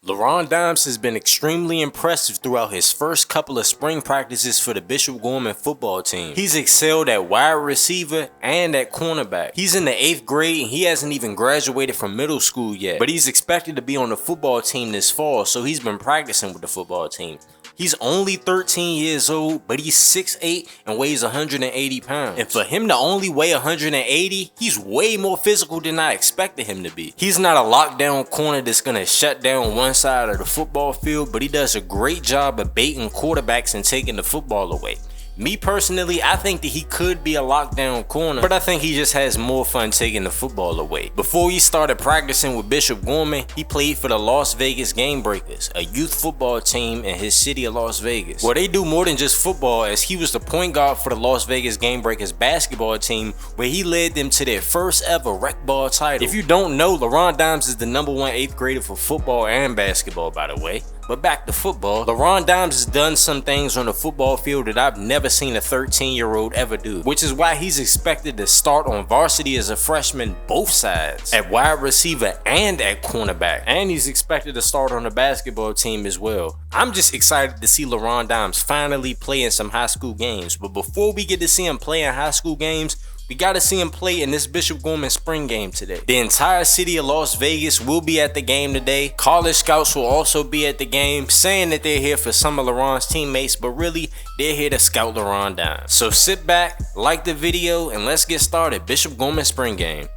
Laron Dimes has been extremely impressive throughout his first couple of spring practices for the Bishop Gorman football team. He's excelled at wide receiver and at cornerback. He's in the 8th grade and he hasn't even graduated from middle school yet, but he's expected to be on the football team this fall, so he's been practicing with the football team. He's only 13 years old, but he's 6'8" and weighs 180 pounds. And for him to only weigh 180, he's way more physical than I expected him to be. He's not a lockdown corner that's gonna shut down one side of the football field, but he does a great job of baiting quarterbacks and taking the football away. Me personally, I think that he could be a lockdown corner, but I think he just has more fun taking the football away. Before he started practicing with Bishop Gorman, he played for the Las Vegas Game Breakers, a youth football team in his city of Las Vegas. Well, they do more than just football, as he was the point guard for the Las Vegas Game Breakers basketball team, where he led them to their first ever rec ball title. If you don't know, Laron Dimes is the #1 8th grader for football and basketball, by the way. But back to football, Laron Dimes has done some things on the football field that I've never seen a 13-year-old ever do, which is why he's expected to start on varsity as a freshman both sides, at wide receiver and at cornerback, and he's expected to start on the basketball team as well. I'm just excited to see Laron Dimes finally play in some high school games, but before we get to see him play in high school games, we gotta see him play in this Bishop Gorman spring game today. The entire city of Las Vegas will be at the game today. College scouts will also be at the game, saying that they're here for some of Laron's teammates, but really, they're here to scout Laron Dimes. So sit back, like the video, and let's get started. Bishop Gorman spring game.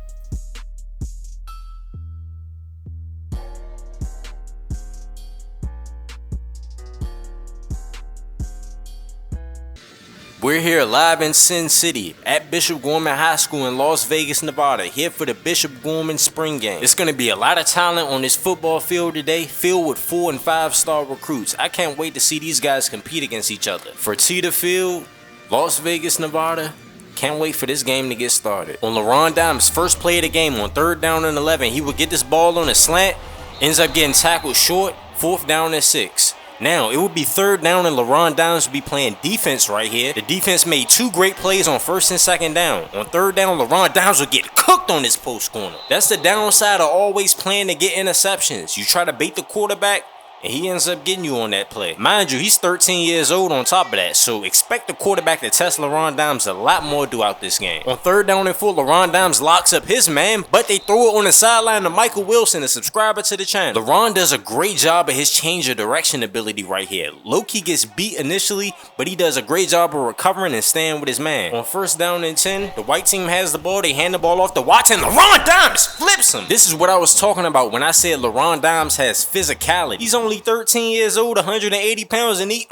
We're here live in Sin City at Bishop Gorman High School in Las Vegas, Nevada, here for the Bishop Gorman spring game. It's going to be a lot of talent on this football field today, filled with 4- and 5-star recruits. I can't wait to see these guys compete against each other. Fertitta Field, Las Vegas, Nevada. Can't wait for this game to get started. On Laron Dimes' first play of the game on 3rd down and 11, he would get this ball on a slant, ends up getting tackled short, 4th down and 6. Now, it would be 3rd down and Laron Dimes would be playing defense right here. The defense made 2 great plays on 1st and 2nd down. On 3rd down, Laron Dimes would get cooked on this post corner. That's the downside of always playing to get interceptions. You try to bait the quarterback, and he ends up getting you on that play. Mind you, he's 13 years old on top of that, so expect the quarterback to test Laron Dimes a lot more throughout this game. On 3rd down and 4, Laron Dimes locks up his man, but they throw it on the sideline to Michael Wilson, a subscriber to the channel. Laron does a great job of his change of direction ability right here. Low-key gets beat initially, but he does a great job of recovering and staying with his man. On 1st down and 10, the white team has the ball, they hand the ball off to Watson. Laron Dimes flips him. This is what I was talking about when I said Laron Dimes has physicality. He's only 13 years old, 180 pounds, and he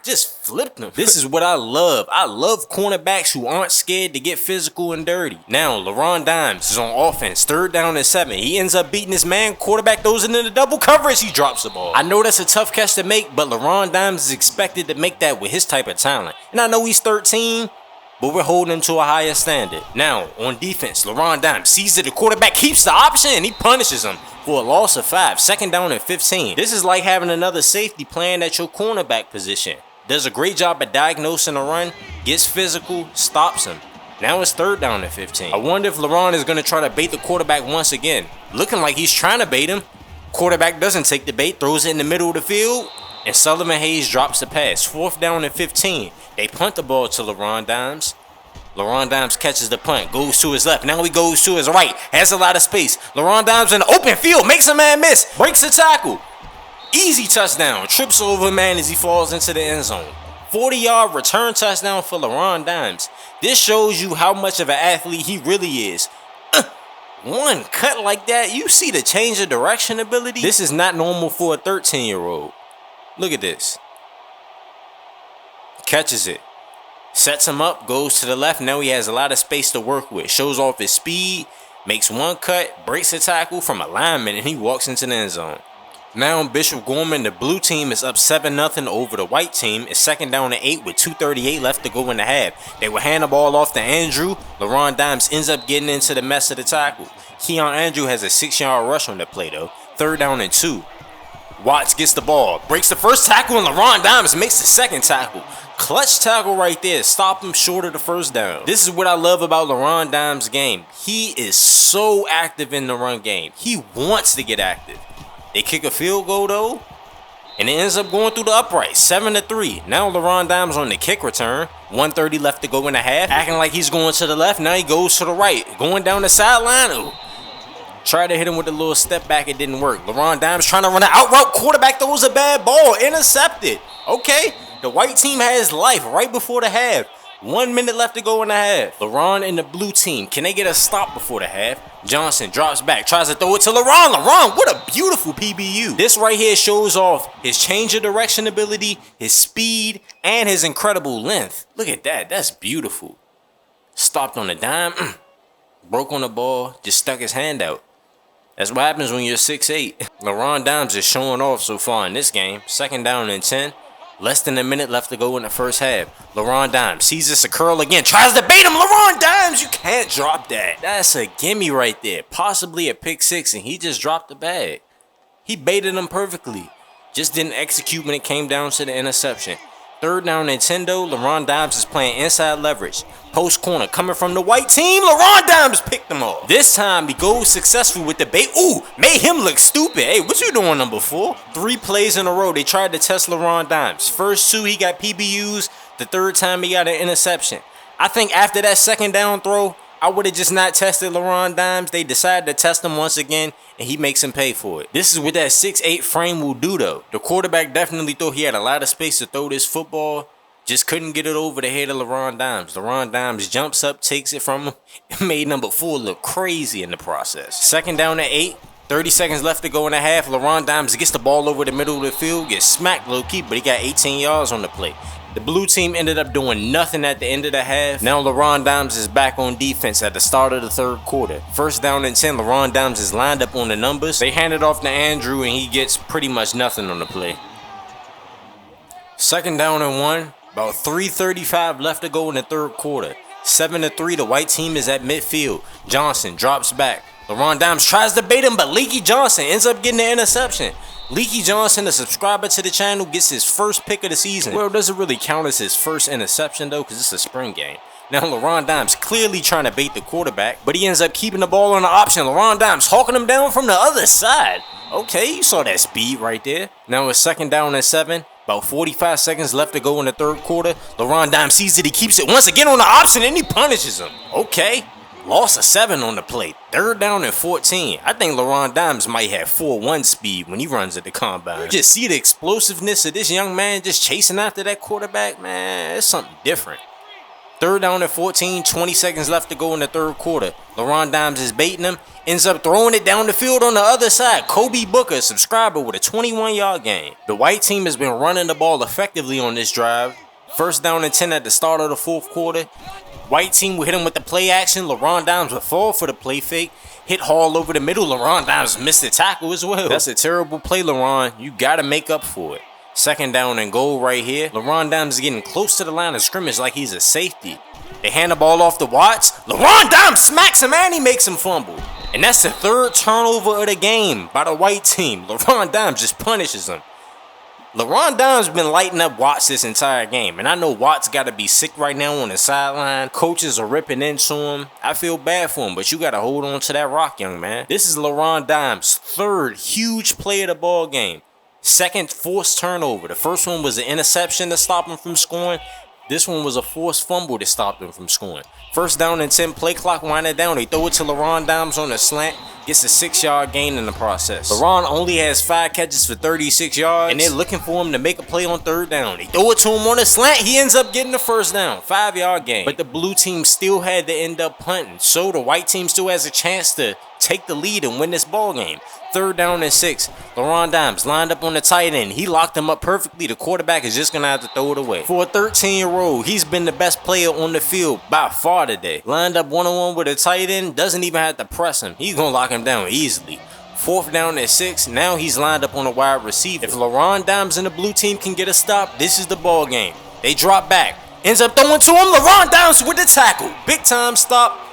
just flipped him. This is what I love. I love cornerbacks who aren't scared to get physical and dirty. Now, Laron Dimes is on offense, 3rd down and 7. He ends up beating his man. Quarterback throws it into double coverage. He drops the ball. I know that's a tough catch to make, but Laron Dimes is expected to make that with his type of talent. And I know he's 13, but we're holding him to a higher standard. Now, on defense, Laron Dimes sees that the quarterback keeps the option and he punishes him for a loss of 5, 2nd down and 15. This is like having another safety playing at your cornerback position. Does a great job at diagnosing a run, gets physical, stops him. Now it's 3rd down and 15. I wonder if Laron is going to try to bait the quarterback once again. Looking like he's trying to bait him. Quarterback doesn't take the bait, throws it in the middle of the field, and Sullivan Hayes drops the pass. 4th down and 15. They punt the ball to Laron Dimes. Laron Dimes catches the punt, goes to his left, now he goes to his right, has a lot of space. Laron Dimes in the open field, makes a man miss, breaks the tackle. Easy touchdown, trips over a man as he falls into the end zone. 40-yard return touchdown for Laron Dimes. This shows you how much of an athlete he really is. One cut like that, you see the change of direction ability? This is not normal for a 13-year-old. Look at this. Catches it. Sets him up, goes to the left. Now he has a lot of space to work with. Shows off his speed, makes one cut, breaks a tackle from a lineman, and he walks into the end zone. Now in Bishop Gorman, the blue team is up 7-0 over the white team. It's 2nd down and 8 with 2:38 left to go in the half. They will hand the ball off to Andrew. Laron Dimes ends up getting into the mess of the tackle. Keon Andrew has a 6-yard rush on the play though. 3rd down and 2. Watts gets the ball, breaks the first tackle, and Laron Dimes makes the 2nd tackle. Clutch tackle right there, stop him short of the 1st down. This is what I love about Laron Dimes' game. He is so active in the run game. He wants to get active. They kick a field goal though, and it ends up going through the upright, 7-3. Now Laron Dimes on the kick return. 1:30 left to go in the half. Acting like he's going to the left. Now he goes to the right. Going down the sideline. Ooh. Tried to hit him with a little step back. It didn't work. Laron Dimes trying to run an out route. Quarterback throws a bad ball. Intercepted. Okay. The white team has life right before the half. 1 minute left to go in the half. Laron and the blue team, can they get a stop before the half? Johnson drops back, tries to throw it to Laron. Laron, what a beautiful PBU. This right here shows off his change of direction ability, his speed, and his incredible length. Look at that. That's beautiful. Stopped on a dime. Broke on the ball. Just stuck his hand out. That's what happens when you're 6'8". Laron Dimes is showing off so far in this game. 2nd down and 10. Less than a minute left to go in the first half. Laron Dimes sees this a curl again. Tries to bait him. Laron Dimes, you can't drop that. That's a gimme right there. Possibly a pick 6, and he just dropped the bag. He baited him perfectly. Just didn't execute when it came down to the interception. 3rd down and 10 though. Laron Dimes is playing inside leverage. Post corner coming from the white team. Laron Dimes picked him off. This time he goes successful with the bait. Ooh, made him look stupid. Hey, what you doing, number 4? 3 plays in a row. They tried to test Laron Dimes. First 2 he got PBUs. The 3rd time he got an interception. I think after that 2nd down throw, I would have just not tested Laron Dimes. They decided to test him once again, and he makes him pay for it. This is what that 6'8" frame will do, though. The quarterback definitely thought he had a lot of space to throw this football. Just couldn't get it over the head of Laron Dimes. Laron Dimes jumps up, takes it from him, and made number 4 look crazy in the process. 2nd down and 8. 30 seconds left to go in the half. Laron Dimes gets the ball over the middle of the field, gets smacked low-key, but he got 18 yards on the play. The blue team ended up doing nothing at the end of the half. Now Laron Dimes is back on defense at the start of the 3rd quarter. 1st down and 10, Laron Dimes is lined up on the numbers. They hand it off to Andrew, and he gets pretty much nothing on the play. 2nd down and 1. About 3:35 left to go in the 3rd quarter. 7-3, the white team is at midfield. Johnson drops back. Laron Dimes tries to bait him, but Leaky Johnson ends up getting the interception. Leaky Johnson, a subscriber to the channel, gets his first pick of the season. Well, it doesn't really count as his first interception, though, because it's a spring game. Now, Laron Dimes clearly trying to bait the quarterback, but he ends up keeping the ball on the option. Laron Dimes hawking him down from the other side. Okay, you saw that speed right there. Now it's 2nd down and 7. About 45 seconds left to go in the 3rd quarter. Laron Dimes sees it. He keeps it once again on the option, and he punishes him. Okay. Loss of 7 on the play. 3rd down and 14. I think Laron Dimes might have 4.1 speed when he runs at the combine. You just see the explosiveness of this young man just chasing after that quarterback. Man, it's something different. 3rd down and 14. 20 seconds left to go in the 3rd quarter. Laron Dimes is baiting him. Ends up throwing it down the field on the other side. Kobe Booker, subscriber, with a 21-yard gain. The white team has been running the ball effectively on this drive. 1st down and 10 at the start of the 4th quarter. White team will hit him with the play action. Laron Dimes will fall for the play fake. Hit Hall over the middle. Laron Dimes missed the tackle as well. That's a terrible play, Laron. You got to make up for it. 2nd down and goal right here. Laron Dimes is getting close to the line of scrimmage like he's a safety. They hand the ball off to Watts. Laron Dimes smacks him and he makes him fumble. And that's the 3rd turnover of the game by the white team. Laron Dimes just punishes him. Laron Dimes has been lighting up Watts this entire game. And I know Watts got to be sick right now on the sideline. Coaches are ripping into him. I feel bad for him, but you got to hold on to that rock, young man. This is Laron Dimes' 3rd huge play of the ball game. 2nd forced turnover. The first one was an interception to stop him from scoring. This one was a forced fumble that stopped him from scoring. 1st down and 10, play clock winding down. They throw it to Laron Dimes on a slant. Gets a 6-yard gain in the process. Laron only has 5 catches for 36 yards. And they're looking for him to make a play on 3rd down. They throw it to him on a slant. He ends up getting the 1st down. 5-yard gain. But the blue team still had to end up punting. So the white team still has a chance to take the lead and win this ball game. 3rd down and 6. Laron Dimes lined up on the tight end. He locked him up perfectly. The quarterback is just going to have to throw it away. For a 13-year-old, he's been the best player on the field by far today. Lined up one-on-one with a tight end. Doesn't even have to press him. He's going to lock him down easily. 4th down and 6. Now he's lined up on a wide receiver. If Laron Dimes and the blue team can get a stop, this is the ball game. They drop back. Ends up throwing to him. Laron Dimes with the tackle. Big time stop.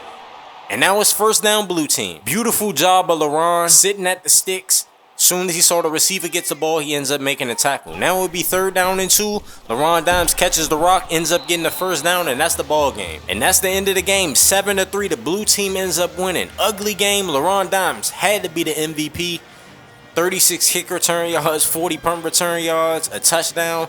And now it's 1st down blue team. Beautiful job of Laron sitting at the sticks. Soon as he saw the receiver gets the ball, he ends up making a tackle. Now it would be 3rd down and 2. Laron Dimes catches the rock, ends up getting the 1st down, and that's the ball game. And that's the end of the game. 7-3. The blue team ends up winning. Ugly game. Laron Dimes had to be the MVP. 36 kick return yards, 40 punt return yards, a touchdown.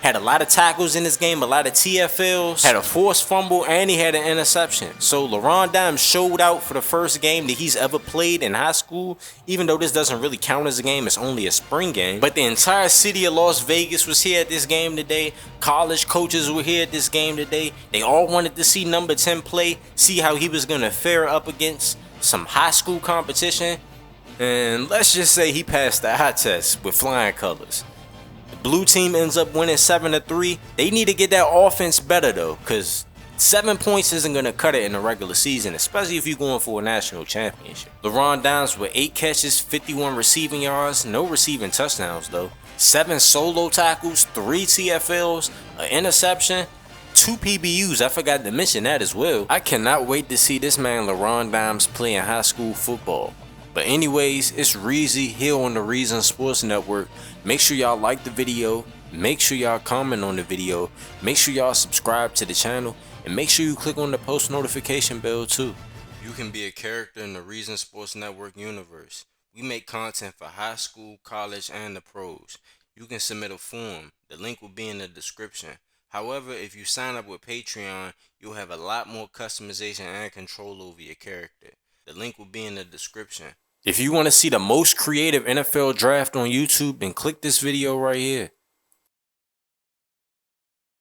Had a lot of tackles in this game, a lot of TFLs, had a forced fumble, and he had an interception. So Laron Dimes showed out for the first game that he's ever played in high school, even though this doesn't really count as a game, it's only a spring game. But the entire city of Las Vegas was here at this game today. College coaches were here at this game today. They all wanted to see number 10 play, see how he was going to fare up against some high school competition. And let's just say he passed the eye test with flying colors. Blue team ends up winning 7-3. They need to get that offense better though, because 7 points isn't going to cut it in the regular season, especially if you're going for a national championship. Laron Dimes with 8 catches, 51 receiving yards, no receiving touchdowns though. 7 solo tackles, 3 TFLs, an interception, 2 PBUs. I forgot to mention that as well. I cannot wait to see this man Laron Dimes play in high school football. But anyways, it's Reezy here on the Reason Sports Network. Make sure y'all like the video. Make sure y'all comment on the video. Make sure y'all subscribe to the channel. And make sure you click on the post notification bell too. You can be a character in the Reason Sports Network universe. We make content for high school, college, and the pros. You can submit a form. The link will be in the description. However, if you sign up with Patreon, you'll have a lot more customization and control over your character. The link will be in the description. If you want to see the most creative NFL draft on YouTube, then click this video right here.